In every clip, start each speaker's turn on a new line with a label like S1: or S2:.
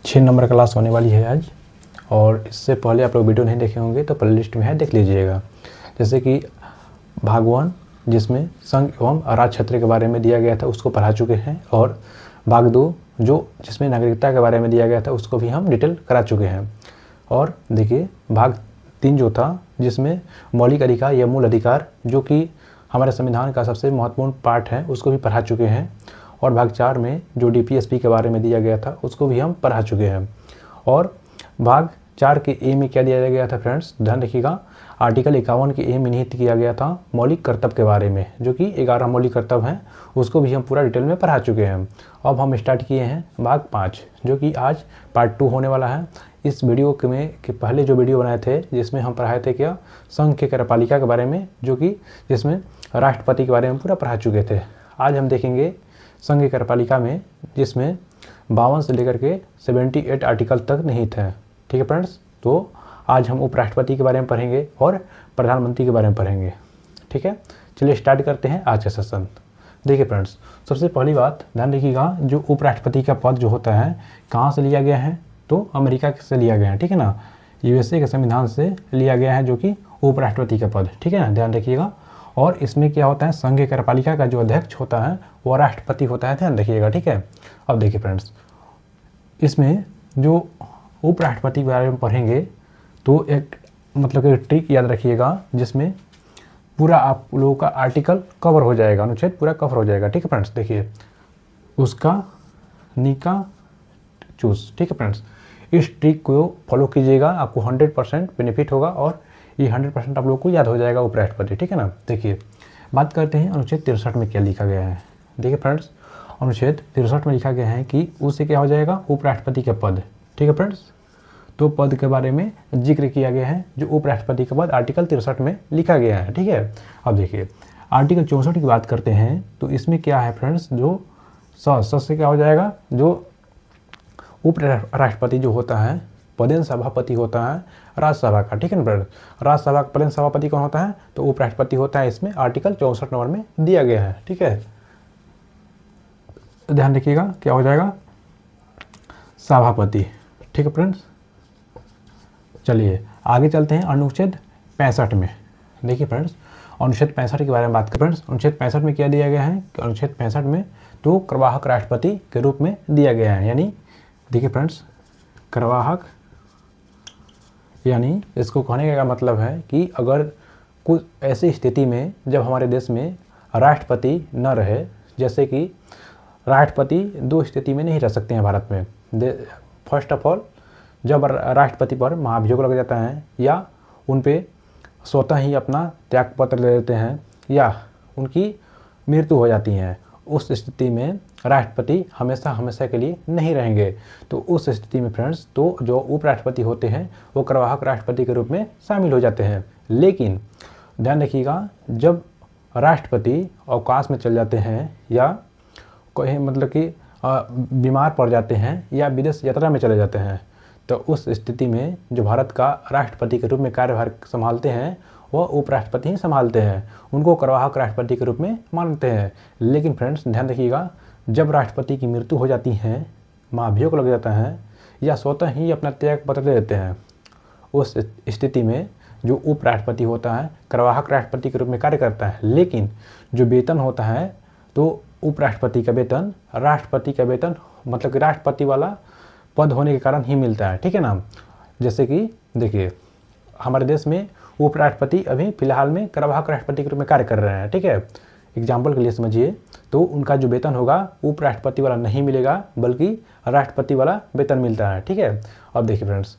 S1: 6 number class होने वाली है आज। और इससे पहले आप लोग वीडियो नहीं देखे होंगे तो प्लेलिस्ट में है, देख लीजिएगा। जैसे कि भाग 1 जिसमें संघ एवं राज्य क्षेत्र के बारे में दिया गया था उसको पढ़ा चुके हैं, और भाग 2 जो जिसमें नागरिकता के बारे में दिया गया था उसको भी हम डिटेल करा चुके हैं। और देखिए भाग 3 जो था जिसमें मौलिक अधिकार या मूल अधिकार जो कि हमारे संविधान का सबसे महत्वपूर्ण पार्ट है उसको भी पढ़ा चुके हैं। और भाग 4 में जो डीपीएसपी के बारे में दिया गया था उसको भी हम पढ़ा चुके हैं। और भाग 4 के ए में क्या दिया गया था फ्रेंड्स, ध्यान रखिएगा। आर्टिकल 51 के ए में निहित किया गया था मौलिक कर्तव्य के बारे में, जो कि 11 मौलिक कर्तव्य हैं, उसको भी हम पूरा डिटेल में पढ़ा चुके हैं। अब हम स्टार्ट किए हैं भाग 5 जो कि आज पार्ट 2 होने वाला है। इस वीडियो के पहले जो वीडियो बनाए थे जिसमें हम पढ़ाए थे क्या, संघ के कार्यपालिका के बारे में, जो कि जिसमें राष्ट्रपति के बारे में पूरा पढ़ा चुके थे। आज हम देखेंगे संघ की कार्यपालिका में जिसमें 52 से लेकर के 78 आर्टिकल तक निहित है। ठीक है फ्रेंड्स, तो आज हम उपराष्ट्रपति के बारे में पढ़ेंगे और प्रधानमंत्री के बारे में पढ़ेंगे। ठीक है, चलिए स्टार्ट करते हैं आज का सेशन। देखिए फ्रेंड्स, सबसे पहली बात ध्यान रखिएगा, जो उपराष्ट्रपति का पद जो होता है कहाँ से लिया गया है, तो अमेरिका से लिया गया है। ठीक है ना, यूएसए के संविधान से लिया गया है जो कि उपराष्ट्रपति का पद। ठीक है ना, ध्यान रखिएगा। और इसमें क्या होता है, संघ की कार्यपालिका का जो अध्यक्ष होता है वो राष्ट्रपति होता है, ध्यान रखिएगा। ठीक है, अब देखिए फ्रेंड्स, इसमें जो उपराष्ट्रपति के बारे में पढ़ेंगे तो एक मतलब एक ट्रिक याद रखिएगा जिसमें पूरा आप लोगों का आर्टिकल कवर हो जाएगा, अनुच्छेद पूरा कवर हो जाएगा। ठीक है फ्रेंड्स, देखिए उसका निका चूज। ठीक है फ्रेंड्स, इस ट्रिक को फॉलो कीजिएगा, आपको 100% बेनिफिट होगा और ये 100% आप लोगों को याद हो जाएगा उपराष्ट्रपति। ठीक है ना, देखिए बात करते हैं अनुच्छेद 63 में क्या लिखा गया है। देखिए फ्रेंड्स, अनुच्छेद 63 में लिखा गया है कि उससे क्या हो जाएगा, उपराष्ट्रपति का पद। ठीक है फ्रेंड्स, तो पद के बारे में जिक्र किया गया है जो उपराष्ट्रपति का पद आर्टिकल 63 में लिखा गया है। ठीक है, अब देखिए आर्टिकल 64 की बात करते हैं तो इसमें क्या है फ्रेंड्स, जो से क्या हो जाएगा, जो उपराष्ट्रपति जो होता है पदेन सभापति होता है राज्यसभा का। ठीक है ना फ्रेंड्स, राज्यसभा का पदेन सभापति कौन होता है, तो उपराष्ट्रपति होता है। इसमें आर्टिकल 64 नंबर में दिया गया है। ठीक है, ध्यान रखिएगा क्या हो जाएगा, सभापति। ठीक है फ्रेंड्स, चलिए आगे चलते हैं अनुच्छेद 65 में। देखिए फ्रेंड्स, अनुच्छेद 65 के बारे में बात करें। फ्रेंड्स, अनुच्छेद 65 में क्या दिया गया है, अनुच्छेद 65 में तो कार्यवाहक राष्ट्रपति के रूप में दिया गया है। यानी देखिए फ्रेंड्स, कार्यवाहक यानी इसको कहने का मतलब है कि अगर कुछ ऐसी स्थिति में जब हमारे देश में राष्ट्रपति न रहे, जैसे कि राष्ट्रपति 2 स्थिति में नहीं रह सकते हैं भारत में। फर्स्ट ऑफ ऑल, जब राष्ट्रपति पर महाभियोग लग जाता है या उन पे स्वतः ही अपना त्यागपत्र दे देते हैं या उनकी मृत्यु हो जाती है, उस स्थिति में राष्ट्रपति हमेशा हमेशा के लिए नहीं रहेंगे। तो उस स्थिति में फ्रेंड्स, तो जो उपराष्ट्रपति होते हैं वो कार्यवाहक राष्ट्रपति के रूप में शामिल हो जाते हैं। लेकिन ध्यान रखिएगा, जब राष्ट्रपति अवकाश में चल जाते हैं या कहीं मतलब कि बीमार पड़ जाते हैं या विदेश यात्रा में चले जाते हैं, तो उस स्थिति में जो भारत का राष्ट्रपति के रूप में कार्यभार संभालते हैं वह उपराष्ट्रपति ही संभालते हैं, उनको कार्यवाहक राष्ट्रपति के रूप में मानते हैं। लेकिन फ्रेंड्स ध्यान रखिएगा, जब राष्ट्रपति की मृत्यु हो जाती है, महाभियोग लग जाता है या स्वतः ही अपना त्यागपत्र दे देते हैं, उस स्थिति में जो उपराष्ट्रपति होता है कार्यवाहक राष्ट्रपति के रूप में कार्य करता है। लेकिन जो वेतन होता है तो उपराष्ट्रपति का वेतन राष्ट्रपति का वेतन मतलब कि राष्ट्रपति वाला पद होने के कारण ही मिलता है। ठीक है ना, जैसे कि देखिए हमारे देश में उपराष्ट्रपति अभी फिलहाल में कार्यवाहक राष्ट्रपति के रूप में कार्य कर रहे हैं। ठीक है, एग्जाम्पल के लिए समझिए, तो उनका जो वेतन होगा उपराष्ट्रपति वाला नहीं मिलेगा बल्कि राष्ट्रपति वाला वेतन मिलता है। ठीक है, अब देखिए फ्रेंड्स,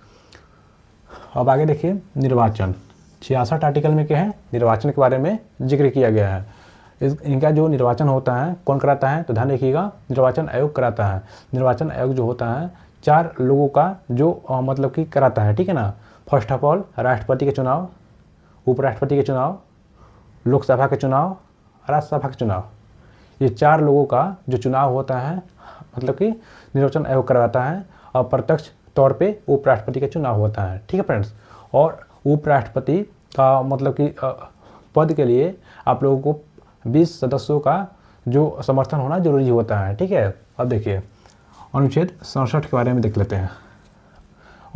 S1: अब आगे देखिए निर्वाचन। 66 आर्टिकल में क्या है, निर्वाचन के बारे में जिक्र किया गया है। इनका जो निर्वाचन होता है कौन कराता है, तो ध्यान रखिएगा निर्वाचन आयोग कराता है। निर्वाचन आयोग जो होता है 4 लोगों का जो मतलब कि कराता है। ठीक है ना, फर्स्ट ऑफ ऑल राष्ट्रपति के चुनाव, उपराष्ट्रपति के चुनाव, लोकसभा के चुनाव, राज्यसभा के चुनाव, ये 4 लोगों का जो चुनाव होता है मतलब कि निर्वाचन आयोग करवाता है और प्रत्यक्ष तौर पे उपराष्ट्रपति का चुनाव होता है। ठीक है फ्रेंड्स, और उपराष्ट्रपति का मतलब कि पद के लिए आप लोगों को 20 सदस्यों का जो समर्थन होना जरूरी होता है। ठीक है, अब देखिए अनुच्छेद 67 के बारे में देख लेते हैं।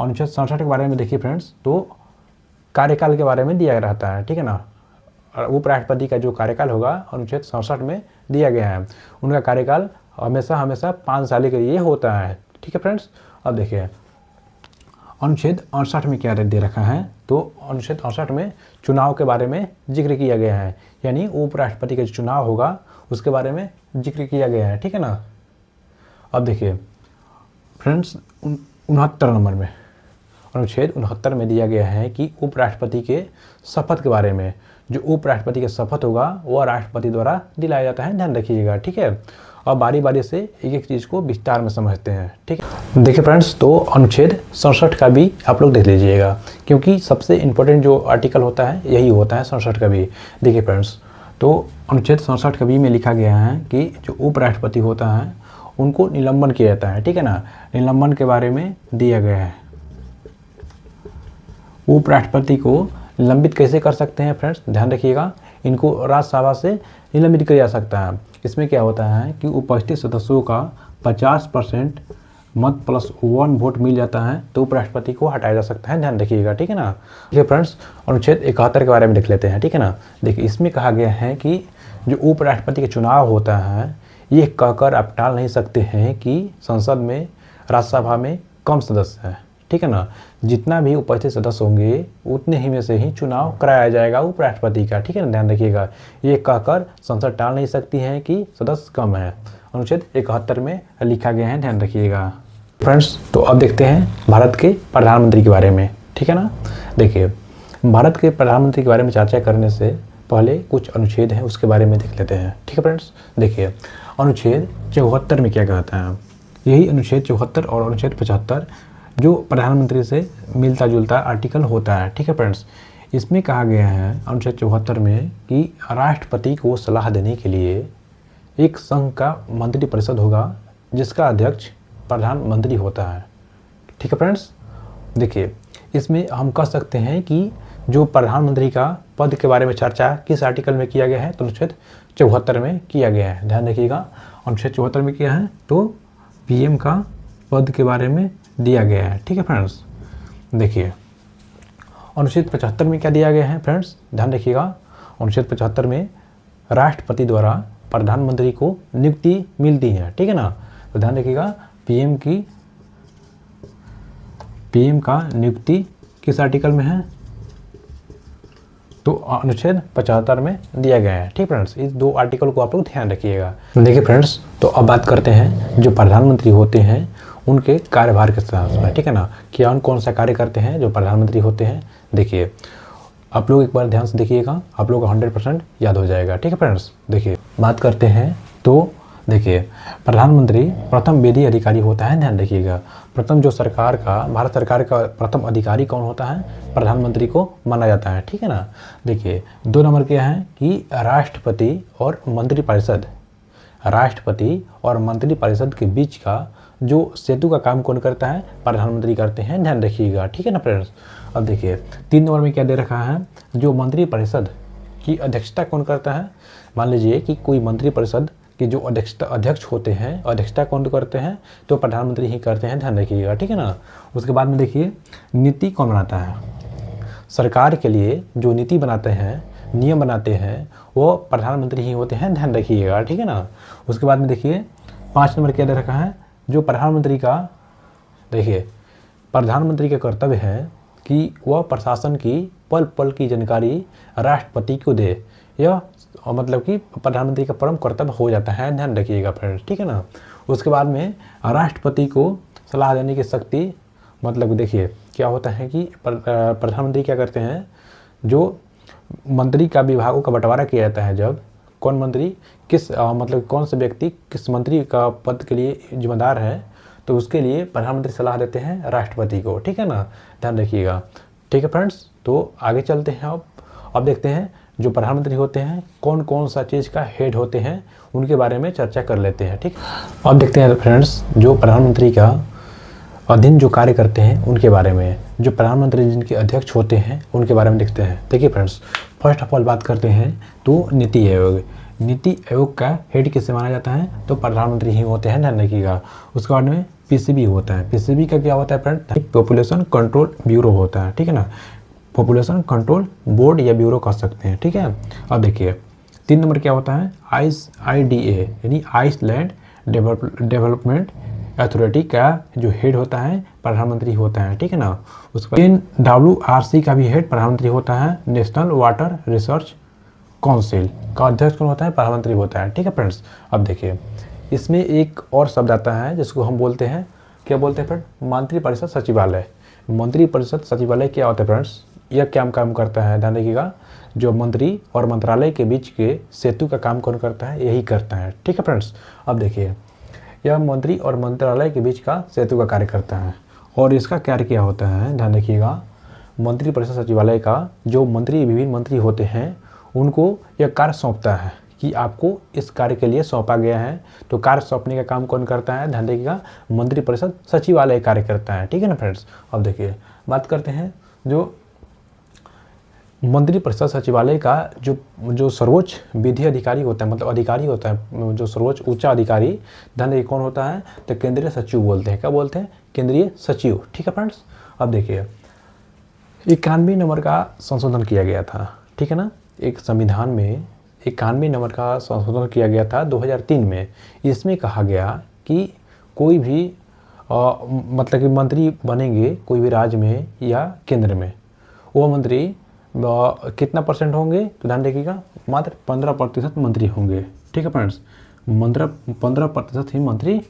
S1: अनुच्छेद 67 के बारे में देखिए फ्रेंड्स, तो कार्यकाल के बारे में दिया रहता है, ठीक है ना। उपराष्ट्रपति का जो कार्यकाल होगा अनुच्छेद 67 में दिया गया है। उनका कार्यकाल हमेशा 5 साल के लिए होता है, ठीक है फ्रेंड्स। अब देखिए अनुच्छेद 68 में क्या दे रखा है, तो अनुच्छेद 68 में चुनाव के बारे में जिक्र किया गया है, यानी उपराष्ट्रपति का जो चुनाव होगा उसके बारे में जिक्र किया गया है, ठीक है ना। अब देखिए फ्रेंड्स 69 नंबर में, अनुच्छेद 69 में दिया गया है कि उपराष्ट्रपति के शपथ के बारे में, जो उपराष्ट्रपति का शपथ होगा वह राष्ट्रपति द्वारा दिलाया जाता है, ध्यान रखिएगा, ठीक है। अब बारी बारी से एक एक चीज़ को विस्तार में समझते हैं, ठीक है। देखिए फ्रेंड्स, तो अनुच्छेद 67 का भी आप लोग देख लीजिएगा, क्योंकि सबसे इम्पोर्टेंट जो आर्टिकल होता है यही होता है 67 का भी। देखिए फ्रेंड्स, तो अनुच्छेद 67 का भी में लिखा गया है कि जो उपराष्ट्रपति होता है उनको निलंबन किया जाता है, ठीक है ना। निलंबन के बारे में दिया गया है, उपराष्ट्रपति को निलंबित कैसे कर सकते हैं फ्रेंड्स, ध्यान रखिएगा। इनको राज्यसभा से निलंबित किया जा सकता है। इसमें क्या होता है कि उपस्थित सदस्यों का 50% मत प्लस 1 वोट मिल जाता है तो उपराष्ट्रपति को हटाया जा सकता है, ध्यान रखिएगा, ठीक है ना। देखिए फ्रेंड्स, अनुच्छेद 71 के बारे में देख लेते हैं, ठीक है ना। देखिए इसमें कहा गया है कि जो उपराष्ट्रपति का चुनाव होता है ये कहकर आप टाल नहीं सकते हैं कि संसद में, राज्यसभा में कम सदस्य हैं, ठीक है ना। जितना भी उपस्थित सदस्य होंगे उतने ही में से ही चुनाव कराया जाएगा उपराष्ट्रपति का, ठीक है ना, ध्यान रखिएगा। ये कहकर संसद टाल नहीं सकती है कि सदस्य कम है, अनुच्छेद 71 में लिखा गया है, ध्यान रखिएगा फ्रेंड्स। तो अब देखते हैं भारत के प्रधानमंत्री के बारे में, ठीक है ना। देखिए भारत के प्रधानमंत्री के बारे में चर्चा करने से पहले कुछ अनुच्छेद हैं उसके बारे में देख लेते हैं, ठीक है फ्रेंड्स। देखिए अनुच्छेद 74 में क्या कहता है, यही अनुच्छेद 74 और अनुच्छेद 75 जो प्रधानमंत्री से मिलता जुलता आर्टिकल होता है, ठीक है फ्रेंड्स। इसमें कहा गया है अनुच्छेद 74 में कि राष्ट्रपति को सलाह देने के लिए एक संघ का मंत्रिपरिषद होगा जिसका अध्यक्ष प्रधानमंत्री होता है, ठीक है फ्रेंड्स। देखिए इसमें हम कह सकते हैं कि जो प्रधानमंत्री का पद के बारे में चर्चा किस आर्टिकल में किया गया है, तो अनुच्छेद 74 में किया गया है, ध्यान रखिएगा। अनुच्छेद 74 में किया है तो पीएम का पद के बारे में दिया गया है, ठीक है फ्रेंड्स। देखिए अनुच्छेद 75 में क्या दिया गया है फ्रेंड्स, ध्यान रखिएगा। अनुच्छेद 75 में राष्ट्रपति द्वारा प्रधानमंत्री को नियुक्ति मिलती है, ठीक है ना। तो ध्यान रखिएगा पीएम का नियुक्ति किस आर्टिकल में है, तो अनुच्छेद 75 में दिया गया है, ठीक फ्रेंड्स। इस दो आर्टिकल को आप लोग ध्यान रखिएगा। देखिए फ्रेंड्स, तो अब बात करते हैं जो प्रधानमंत्री होते हैं उनके कार्यभार के साथ में, ठीक है ना, कि कौन सा कार्य करते हैं जो प्रधानमंत्री होते हैं। देखिए आप लोग एक बार ध्यान से देखिएगा, आप लोग 100% याद हो जाएगा, ठीक है फ्रेंड्स। देखिए बात करते हैं तो देखिए प्रधानमंत्री प्रथम विधि अधिकारी होता है, ध्यान रखिएगा। प्रथम जो भारत सरकार का प्रथम अधिकारी कौन होता है, प्रधानमंत्री को माना जाता है, ठीक है ना। देखिए 2 नंबर क्या है कि राष्ट्रपति और मंत्रिपरिषद के बीच का जो सेतु का काम कौन करता है, प्रधानमंत्री करते हैं, ध्यान रखिएगा, ठीक है ना फ्रेंड्स। अब देखिए 3 नंबर में क्या दे रखा है, जो मंत्रिपरिषद की अध्यक्षता कौन करता है। मान लीजिए कि कोई मंत्रिपरिषद के जो अध्यक्ष होते हैं, अध्यक्षता कौन करते हैं, तो प्रधानमंत्री ही करते हैं, ध्यान रखिएगा, ठीक है ना। उसके बाद में देखिए नीति कौन बनाता है, सरकार के लिए जो नीति बनाते हैं, नियम बनाते हैं, वो प्रधानमंत्री ही होते हैं, ध्यान रखिएगा, ठीक है ना। उसके बाद में देखिए 5 नंबर क्या दे रखा है, जो प्रधानमंत्री का कर्तव्य है कि वह प्रशासन की पल पल की जानकारी राष्ट्रपति को दे, यह मतलब कि प्रधानमंत्री का परम कर्तव्य हो जाता है, ध्यान रखिएगा फ्रेंड्स, ठीक है ना। उसके बाद में राष्ट्रपति को सलाह देने की शक्ति, मतलब देखिए क्या होता है कि प्रधानमंत्री क्या करते हैं, जो मंत्री का विभागों का बंटवारा किया जाता है, जब कौन मंत्री मतलब कौन से व्यक्ति किस मंत्री का पद के लिए जिम्मेदार है, तो उसके लिए प्रधानमंत्री सलाह देते हैं राष्ट्रपति को, ठीक है ना, ध्यान रखिएगा, ठीक है फ्रेंड्स। तो आगे चलते हैं। अब देखते हैं जो प्रधानमंत्री होते हैं कौन कौन सा चीज़ का हेड होते हैं, उनके बारे में चर्चा कर लेते हैं, ठीक। अब देखते हैं फ्रेंड्स जो प्रधानमंत्री का अधीन जो कार्य करते हैं उनके बारे में, जो प्रधानमंत्री जिनके अध्यक्ष होते हैं उनके बारे में देखते हैं। देखिए फ्रेंड्स, फर्स्ट ऑफ ऑल बात करते हैं तो नीति आयोग का हेड किसे माना जाता है, तो प्रधानमंत्री ही होते हैं, ध्यान रखिएगा। उसके बाद में पीसीबी होता है। पीसीबी का क्या होता है फ्रेंड? पॉपुलेशन कंट्रोल ब्यूरो होता है, ठीक है ना। पॉपुलेशन कंट्रोल बोर्ड या ब्यूरो कह सकते हैं, ठीक है। अब देखिए 3 नंबर क्या होता है? IDA यानी आइसलैंड डेवलपमेंट अथॉरिटी का जो हेड होता है प्रधानमंत्री होता है, ठीक है ना। उसके बाद WRC का भी हेड प्रधानमंत्री होता है। नेशनल वाटर रिसर्च काउंसिल का अध्यक्ष कौन होता है? प्रधानमंत्री होता है, ठीक है फ्रेंड्स। अब देखिए इसमें एक और शब्द आता है जिसको हम बोलते हैं, क्या बोलते हैं फ्रेंड? मंत्रिपरिषद सचिवालय। मंत्रिपरिषद सचिवालय क्या होता है फ्रेंड्स? यह क्या काम करता है? ध्यान रखिएगा, जो मंत्री और मंत्रालय के बीच के सेतु का काम कौन करता है? यही करता है, ठीक है फ्रेंड्स। अब देखिए यह मंत्री और मंत्रालय के बीच का सेतु का कार्य करता है और इसका कार्य क्या होता है? ध्यान रखिएगा, मंत्रिपरिषद सचिवालय का जो विभिन्न मंत्री होते हैं उनको यह कार्य सौंपता है कि आपको इस कार्य के लिए सौंपा गया है। तो कार्य सौंपने का काम कौन करता है? ध्यान रखिएगा, मंत्रिपरिषद सचिवालय कार्य करता है, ठीक है ना फ्रेंड्स। अब देखिए बात करते हैं जो मंत्रिपरिषद सचिवालय का जो सर्वोच्च विधि अधिकारी होता है, मतलब अधिकारी होता है, जो सर्वोच्च ऊंचा अधिकारी, ध्यान रखिए कौन होता है? तो केंद्रीय सचिव बोलते हैं। क्या बोलते हैं? केंद्रीय सचिव, ठीक है फ्रेंड्स। अब देखिए 91 नंबर का संशोधन किया गया था, ठीक है ना। एक संविधान में 91 नंबर का संशोधन किया गया था 2003 में। इसमें कहा गया कि कोई भी मतलब कि मंत्री बनेंगे कोई भी राज्य में या केंद्र में, वो मंत्री कितना % होंगे? तो ध्यान रखिएगा, मात्र 15% मंत्री होंगे, ठीक है फ्रेंड्स। 15% ही मंत्री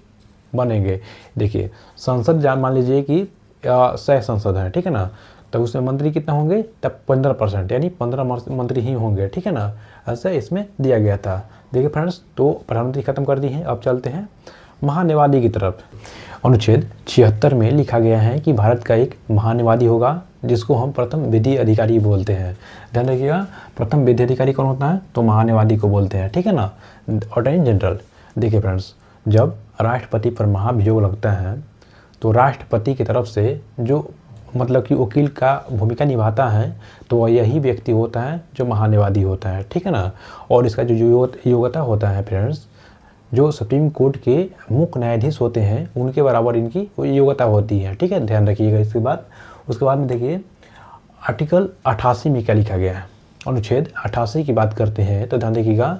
S1: बनेंगे। देखिए संसद मान लीजिए कि 100 संसद है, ठीक है ना, तो उसमें मंत्री कितना होंगे? तब 15% यानी 15 मंत्री ही होंगे, ठीक है ना। ऐसा इसमें दिया गया था। देखिए फ्रेंड्स, तो प्रधानमंत्री खत्म कर दी हैं। अब चलते हैं महान्यायवादी की तरफ। अनुच्छेद 76 में लिखा गया है कि भारत का एक महान्यायवादी होगा जिसको हम प्रथम विधि अधिकारी बोलते हैं। ध्यान रखिएगा, प्रथम विधि अधिकारी कौन होता है? तो महान्यायवादी को बोलते हैं, ठीक है ना, अटॉर्नी जनरल। देखिए फ्रेंड्स, जब राष्ट्रपति पर महाभियोग लगता है तो राष्ट्रपति की तरफ से जो मतलब कि वकील का भूमिका निभाता है तो वह यही व्यक्ति होता है जो महान्यायवादी होता है, ठीक है ना। और इसका जो योग्यता होता है फ्रेंड्स, जो सुप्रीम कोर्ट के मुख्य न्यायाधीश होते हैं उनके बराबर इनकी योग्यता होती है, ठीक है, ध्यान रखिएगा। उसके बाद में देखिए आर्टिकल 88 में क्या लिखा गया है? अनुच्छेद 88 की बात करते हैं तो ध्यान रखिएगा,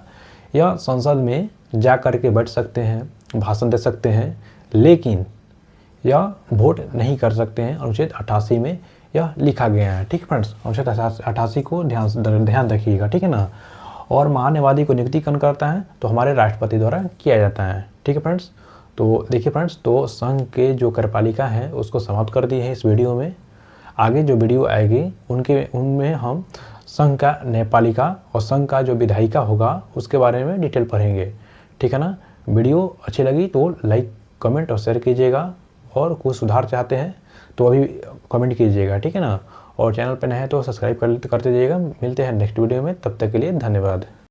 S1: यह संसद में जा करके बैठ सकते हैं, भाषण दे सकते हैं, लेकिन या वोट नहीं कर सकते हैं। अनुच्छेद 88 में यह लिखा गया है, ठीक है फ्रेंड्स। अनुच्छेद 88 को ध्यान रखिएगा, ठीक है ना। और महान्यायवादी को नियुक्ति कौन करता है? तो हमारे राष्ट्रपति द्वारा किया जाता है, ठीक है फ्रेंड्स। तो देखिए फ्रेंड्स, तो संघ के जो कार्यपालिका है उसको समाप्त कर दी है इस वीडियो में। आगे जो वीडियो आएगी उनमें हम संघ का न्यायपालिका और संघ का जो विधायिका होगा उसके बारे में डिटेल पढ़ेंगे, ठीक है ना। वीडियो अच्छी लगी तो लाइक, कमेंट और शेयर कीजिएगा, और कुछ सुधार चाहते हैं तो अभी कमेंट कीजिएगा, ठीक है ना। और चैनल पर नए हैं तो सब्सक्राइब कर दीजिएगा। मिलते हैं नेक्स्ट वीडियो में, तब तक के लिए धन्यवाद।